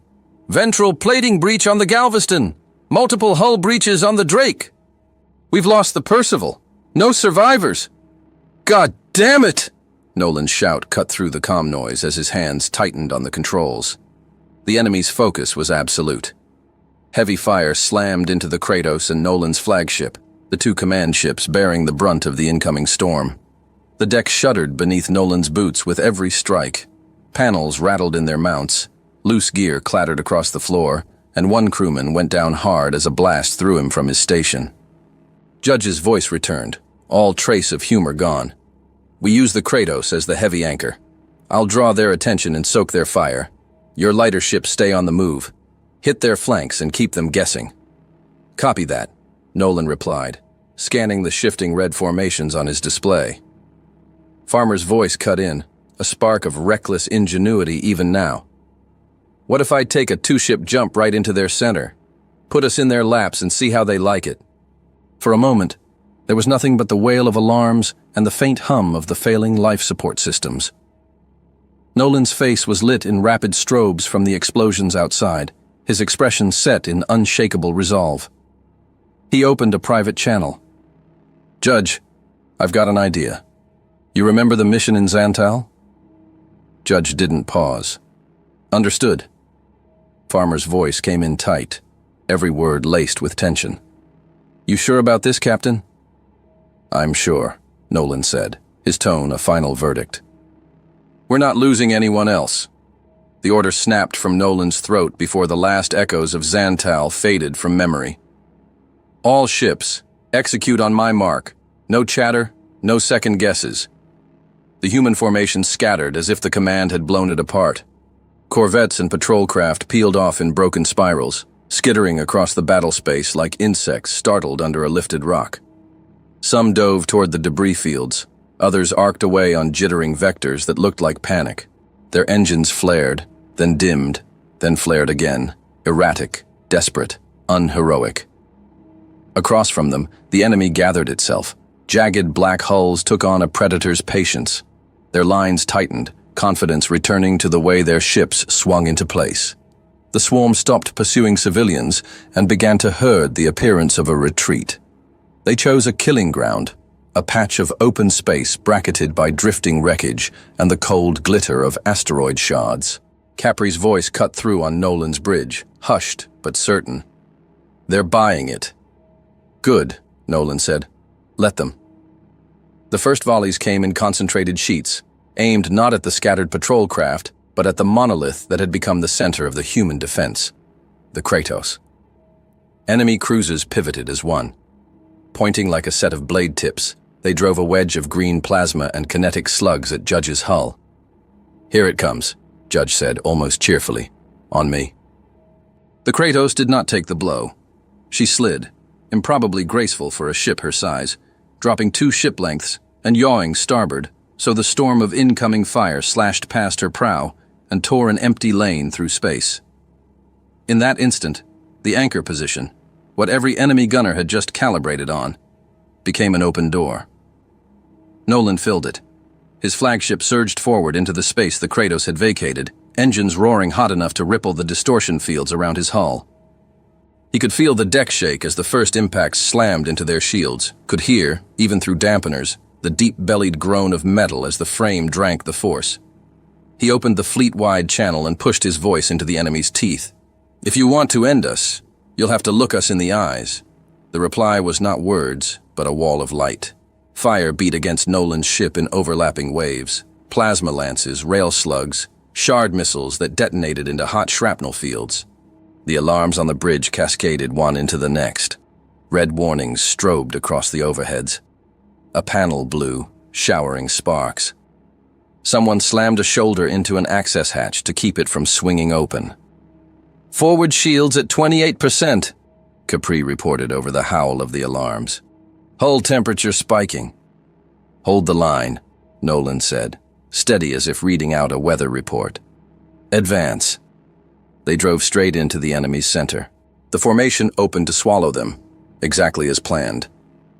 Ventral plating breach on the Galveston! Multiple hull breaches on the Drake! We've lost the Percival! No survivors! God damn it!" Nolan's shout cut through the comm noise as his hands tightened on the controls. The enemy's focus was absolute. Heavy fire slammed into the Kratos and Nolan's flagship, the two command ships bearing the brunt of the incoming storm. The deck shuddered beneath Nolan's boots with every strike. Panels rattled in their mounts, loose gear clattered across the floor, and one crewman went down hard as a blast threw him from his station. Judge's voice returned, all trace of humor gone. "We use the Kratos as the heavy anchor. I'll draw their attention and soak their fire. Your lighter ships stay on the move. Hit their flanks and keep them guessing." "Copy that," Nolan replied, scanning the shifting red formations on his display. Farmer's voice cut in, a spark of reckless ingenuity even now. "What if I take a two-ship jump right into their center? Put us in their laps and see how they like it?" For a moment, there was nothing but the wail of alarms and the faint hum of the failing life support systems. Nolan's face was lit in rapid strobes from the explosions outside, his expression set in unshakable resolve. He opened a private channel. "Judge, I've got an idea. You remember the mission in Xantal?" Judge didn't pause. "Understood." Farmer's voice came in tight, every word laced with tension. "You sure about this, Captain?" "I'm sure," Nolan said, his tone a final verdict. "We're not losing anyone else." The order snapped from Nolan's throat before the last echoes of Xantal faded from memory. "All ships, execute on my mark. No chatter, no second guesses." The human formation scattered as if the command had blown it apart. Corvettes and patrol craft peeled off in broken spirals, skittering across the battle space like insects startled under a lifted rock. Some dove toward the debris fields, others arced away on jittering vectors that looked like panic. Their engines flared, then dimmed, then flared again, erratic, desperate, unheroic. Across from them, the enemy gathered itself. Jagged black hulls took on a predator's patience. Their lines tightened, confidence returning to the way their ships swung into place. The swarm stopped pursuing civilians and began to herd the appearance of a retreat. They chose a killing ground, a patch of open space bracketed by drifting wreckage and the cold glitter of asteroid shards. Capri's voice cut through on Nolan's bridge, hushed but certain. "They're buying it." "Good," Nolan said. "Let them." The first volleys came in concentrated sheets, aimed not at the scattered patrol craft, but at the monolith that had become the center of the human defense, the Kratos. Enemy cruisers pivoted as one. Pointing like a set of blade tips, they drove a wedge of green plasma and kinetic slugs at Judge's hull. "Here it comes," Judge said almost cheerfully. "On me." The Kratos did not take the blow. She slid, improbably graceful for a ship her size, dropping 2 ship lengths and yawing starboard, so the storm of incoming fire slashed past her prow and tore an empty lane through space. In that instant, the anchor position, what every enemy gunner had just calibrated on, became an open door. Nolan filled it. His flagship surged forward into the space the Kratos had vacated, engines roaring hot enough to ripple the distortion fields around his hull. He could feel the deck shake as the first impacts slammed into their shields, could hear, even through dampeners, the deep-bellied groan of metal as the frame drank the force. He opened the fleet-wide channel and pushed his voice into the enemy's teeth. "If you want to end us, you'll have to look us in the eyes." The reply was not words, but a wall of light. Fire beat against Nolan's ship in overlapping waves. Plasma lances, rail slugs, shard missiles that detonated into hot shrapnel fields. The alarms on the bridge cascaded one into the next. Red warnings strobed across the overheads. A panel blew, showering sparks. Someone slammed a shoulder into an access hatch to keep it from swinging open. "Forward shields at 28%, Capri reported over the howl of the alarms. "Hull temperature spiking." "Hold the line," Nolan said, steady as if reading out a weather report. "Advance." They drove straight into the enemy's center. The formation opened to swallow them, exactly as planned.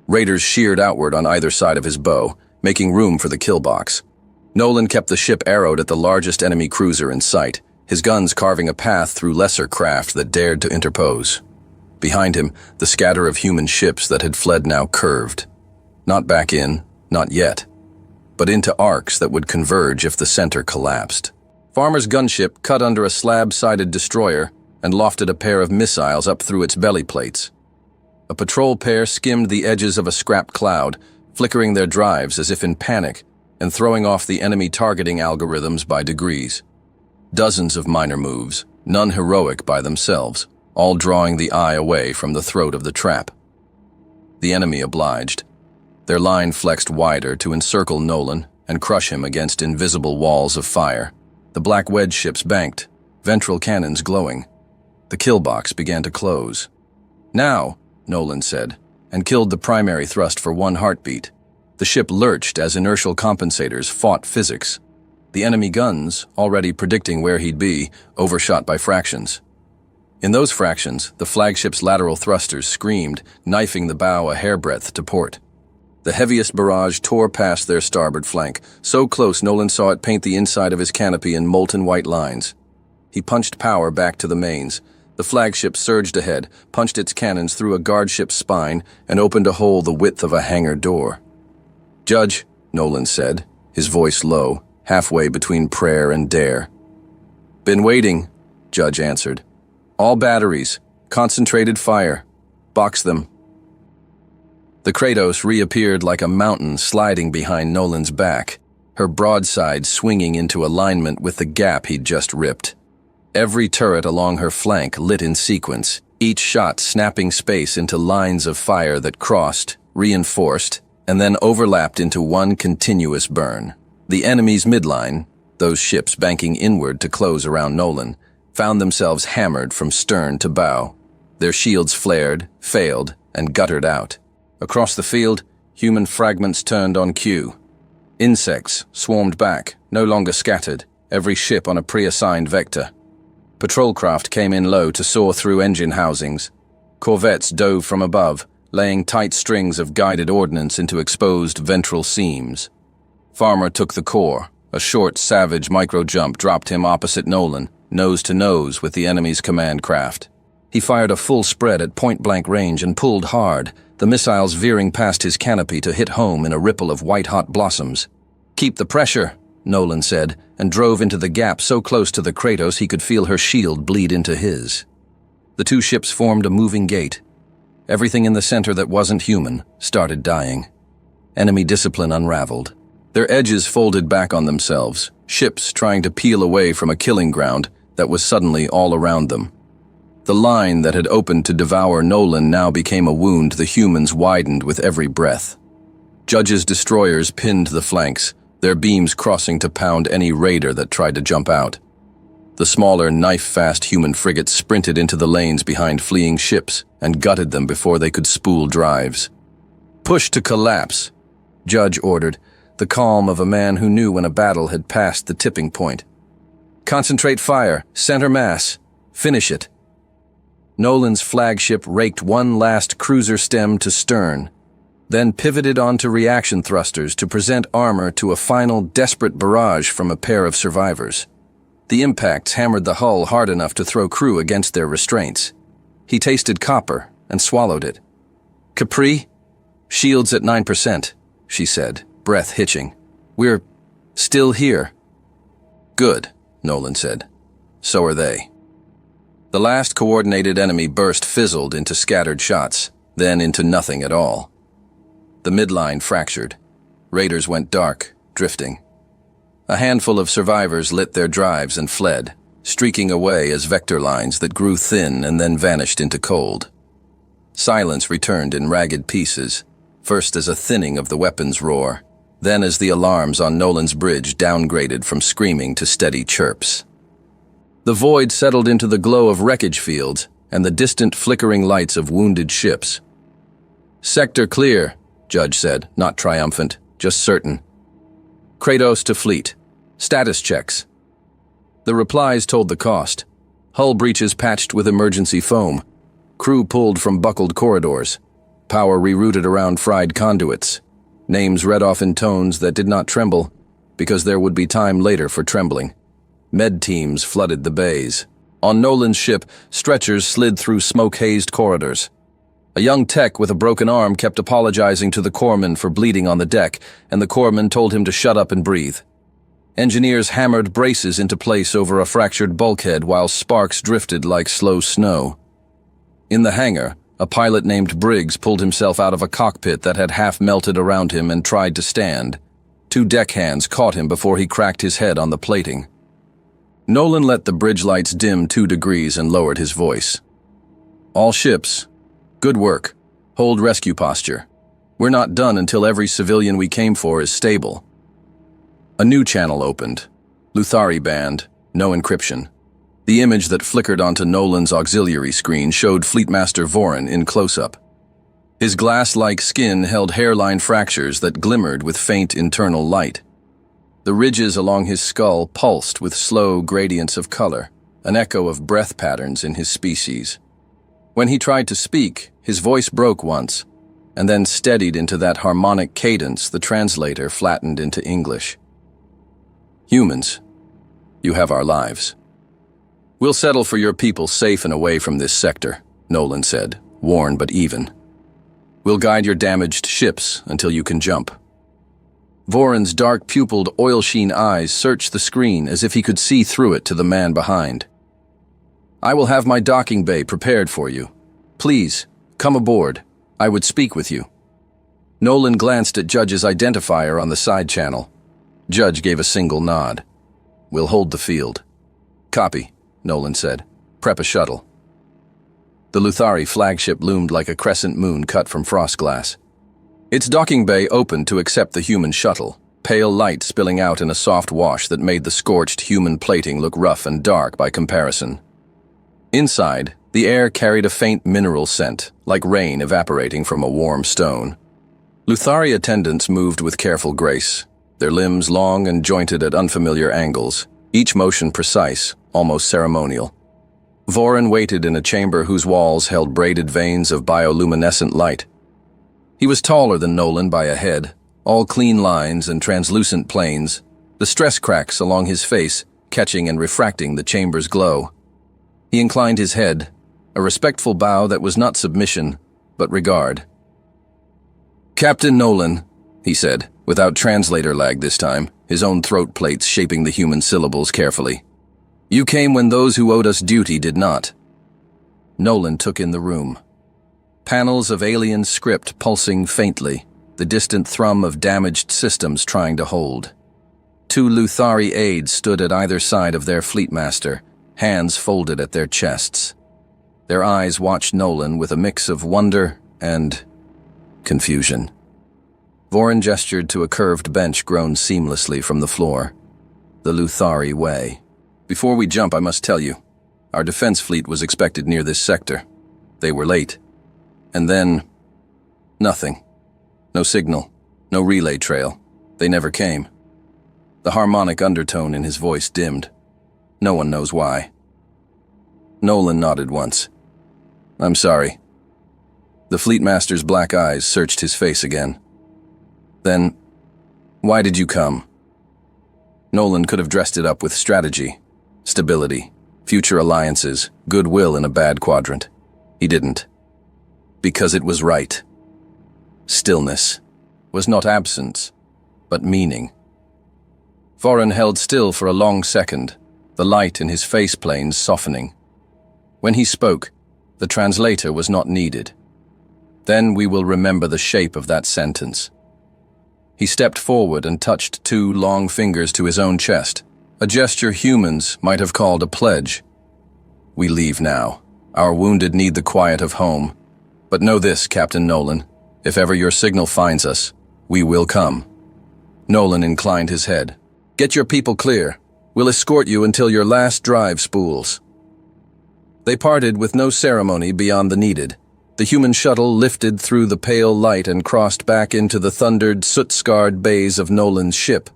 Raiders sheared outward on either side of his bow, making room for the kill box. Nolan kept the ship arrowed at the largest enemy cruiser in sight, his guns carving a path through lesser craft that dared to interpose. Behind him, the scatter of human ships that had fled now curved. Not back in, not yet, but into arcs that would converge if the center collapsed. Farmer's gunship cut under a slab-sided destroyer and lofted a pair of missiles up through its belly plates. A patrol pair skimmed the edges of a scrap cloud, flickering their drives as if in panic and throwing off the enemy targeting algorithms by degrees. Dozens of minor moves, none heroic by themselves, all drawing the eye away from the throat of the trap. The enemy obliged. Their line flexed wider to encircle Nolan and crush him against invisible walls of fire. The black wedge ships banked, ventral cannons glowing. The kill box began to close. "Now," Nolan said, and killed the primary thrust for one heartbeat. The ship lurched as inertial compensators fought physics. The enemy guns, already predicting where he'd be, overshot by fractions. In those fractions, the flagship's lateral thrusters screamed, knifing the bow a hairbreadth to port. The heaviest barrage tore past their starboard flank, so close Nolan saw it paint the inside of his canopy in molten white lines. He punched power back to the mains. The flagship surged ahead, punched its cannons through a guardship's spine, and opened a hole the width of a hangar door. "Judge," Nolan said, his voice low, halfway between prayer and dare. "Been waiting," Judge answered. "All batteries, concentrated fire. Box them." The Kratos reappeared like a mountain sliding behind Nolan's back, her broadside swinging into alignment with the gap he'd just ripped. Every turret along her flank lit in sequence, each shot snapping space into lines of fire that crossed, reinforced, and then overlapped into one continuous burn. The enemy's midline, those ships banking inward to close around Nolan, found themselves hammered from stern to bow. Their shields flared, failed, and guttered out. Across the field, human fragments turned on cue. Insects swarmed back, no longer scattered, every ship on a pre-assigned vector. Patrol craft came in low to soar through engine housings. Corvettes dove from above, laying tight strings of guided ordnance into exposed ventral seams. Farmer took the core. A short, savage micro-jump dropped him opposite Nolan, nose to nose with the enemy's command craft. He fired a full spread at point-blank range and pulled hard, the missiles veering past his canopy to hit home in a ripple of white-hot blossoms. "Keep the pressure," Nolan said, and drove into the gap so close to the Kratos he could feel her shield bleed into his. The two ships formed a moving gate. Everything in the center that wasn't human started dying. Enemy discipline unraveled. Their edges folded back on themselves, ships trying to peel away from a killing ground that was suddenly all around them. The line that had opened to devour Nolan now became a wound the humans widened with every breath. Judge's destroyers pinned the flanks, their beams crossing to pound any raider that tried to jump out. The smaller, knife-fast human frigates sprinted into the lanes behind fleeing ships and gutted them before they could spool drives. "Push to collapse," Judge ordered, the calm of a man who knew when a battle had passed the tipping point. "Concentrate fire, center mass, finish it." Nolan's flagship raked one last cruiser stem to stern, then pivoted onto reaction thrusters to present armor to a final desperate barrage from a pair of survivors. The impacts hammered the hull hard enough to throw crew against their restraints. He tasted copper and swallowed it. "Capri? Shields at 9%, she said, breath hitching. "We're still here." "Good," Nolan said. "So are they." The last coordinated enemy burst fizzled into scattered shots, then into nothing at all. The midline fractured. Raiders went dark, drifting. A handful of survivors lit their drives and fled, streaking away as vector lines that grew thin and then vanished into cold. Silence returned in ragged pieces, first as a thinning of the weapon's roar, then as the alarms on Nolan's bridge downgraded from screaming to steady chirps. The void settled into the glow of wreckage fields and the distant flickering lights of wounded ships. "Sector clear," Judge said, not triumphant, just certain. "Kratos to fleet. Status checks." The replies told the cost. Hull breaches patched with emergency foam. Crew pulled from buckled corridors. Power rerouted around fried conduits. Names read off in tones that did not tremble, because there would be time later for trembling. Med teams flooded the bays. On Nolan's ship, stretchers slid through smoke-hazed corridors. A young tech with a broken arm kept apologizing to the corpsman for bleeding on the deck, and the corpsman told him to shut up and breathe. Engineers hammered braces into place over a fractured bulkhead while sparks drifted like slow snow. In the hangar, a pilot named Briggs pulled himself out of a cockpit that had half melted around him and tried to stand. 2 deckhands caught him before he cracked his head on the plating. Nolan let the bridge lights dim 2 degrees and lowered his voice. All ships, good work. Hold rescue posture. We're not done until every civilian we came for is stable. A new channel opened. Luthari band, no encryption. The image that flickered onto Nolan's auxiliary screen showed Fleetmaster Voren in close-up. His glass-like skin held hairline fractures that glimmered with faint internal light. The ridges along his skull pulsed with slow gradients of color, an echo of breath patterns in his species. When he tried to speak, his voice broke once, and then steadied into that harmonic cadence the translator flattened into English. Humans, you have our lives. We'll settle for your people safe and away from this sector, Nolan said, worn but even. We'll guide your damaged ships until you can jump. Voren's dark-pupiled, oil-sheen eyes searched the screen as if he could see through it to the man behind. I will have my docking bay prepared for you. Please, come aboard. I would speak with you. Nolan glanced at Judge's identifier on the side channel. Judge gave a single nod. We'll hold the field. Copy, Nolan said. Prep a shuttle. The Luthari flagship loomed like a crescent moon cut from frost glass. Its docking bay opened to accept the human shuttle, pale light spilling out in a soft wash that made the scorched human plating look rough and dark by comparison. Inside, the air carried a faint mineral scent, like rain evaporating from a warm stone. Luthari attendants moved with careful grace, their limbs long and jointed at unfamiliar angles, each motion precise, almost ceremonial. Voren waited in a chamber whose walls held braided veins of bioluminescent light. He was taller than Nolan by a head, all clean lines and translucent planes, the stress cracks along his face catching and refracting the chamber's glow. He inclined his head, a respectful bow that was not submission, but regard. Captain Nolan, he said, without translator lag this time, his own throat plates shaping the human syllables carefully. You came when those who owed us duty did not. Nolan took in the room. Panels of alien script pulsing faintly, the distant thrum of damaged systems trying to hold. 2 Luthari aides stood at either side of their fleetmaster, hands folded at their chests. Their eyes watched Nolan with a mix of wonder and confusion. Voren gestured to a curved bench grown seamlessly from the floor. The Luthari way. Before we jump, I must tell you, our defense fleet was expected near this sector. They were late. And then, nothing. No signal, no relay trail. They never came. The harmonic undertone in his voice dimmed. No one knows why. Nolan nodded once. I'm sorry. The Fleetmaster's black eyes searched his face again. Then, why did you come? Nolan could have dressed it up with strategy, stability, future alliances, goodwill in a bad quadrant. He didn't. Because it was right. Stillness was not absence, but meaning. Voren held still for a long second, the light in his face planes softening. When he spoke, the translator was not needed. Then we will remember the shape of that sentence. He stepped forward and touched 2 long fingers to his own chest, a gesture humans might have called a pledge. We leave now. Our wounded need the quiet of home. But know this, Captain Nolan, if ever your signal finds us, we will come. Nolan inclined his head. Get your people clear. We'll escort you until your last drive spools. They parted with no ceremony beyond the needed. The human shuttle lifted through the pale light and crossed back into the thundered, soot-scarred bays of Nolan's ship.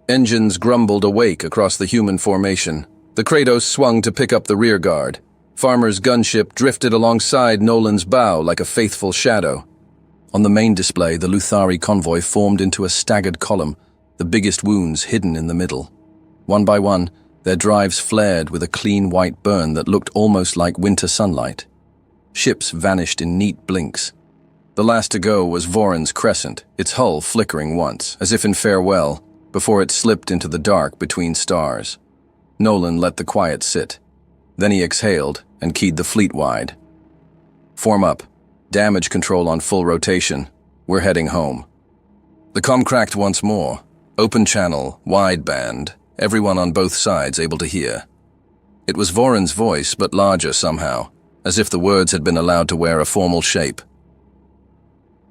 Engines grumbled awake across the human formation. The Kratos swung to pick up the rear guard. Farmer's gunship drifted alongside Nolan's bow like a faithful shadow. On the main display, the Luthari convoy formed into a staggered column, the biggest wounds hidden in the middle. One by one, their drives flared with a clean white burn that looked almost like winter sunlight. Ships vanished in neat blinks. The last to go was Voron's Crescent, its hull flickering once, as if in farewell, before it slipped into the dark between stars. Nolan let the quiet sit. Then he exhaled and keyed the fleet wide. Form up. Damage control on full rotation. We're heading home. The comm cracked once more. Open channel, wideband, everyone on both sides able to hear. It was Voron's voice, but larger somehow, as if the words had been allowed to wear a formal shape.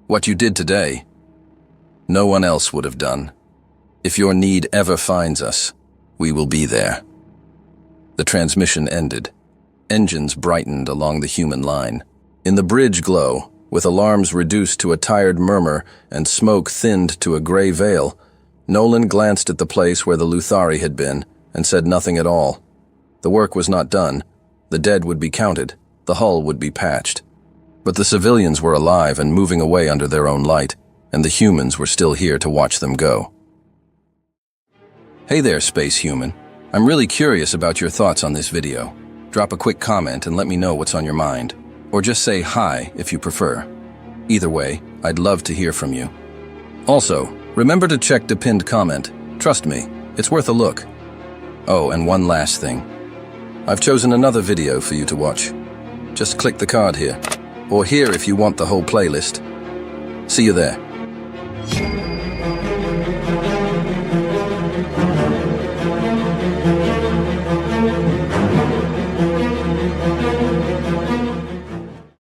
What you did today, no one else would have done. If your need ever finds us, we will be there. The transmission ended. Engines brightened along the human line. In the bridge glow, with alarms reduced to a tired murmur and smoke thinned to a gray veil, Nolan glanced at the place where the Luthari had been and said nothing at all. The work was not done. The dead would be counted. The hull would be patched. But the civilians were alive and moving away under their own light, and the humans were still here to watch them go. Hey there, space human. I'm really curious about your thoughts on this video. Drop a quick comment and let me know what's on your mind. Or just say hi if you prefer. Either way, I'd love to hear from you. Also, remember to check the pinned comment. Trust me, it's worth a look. Oh, and one last thing. I've chosen another video for you to watch. Just click the card here. Or here if you want the whole playlist. See you there.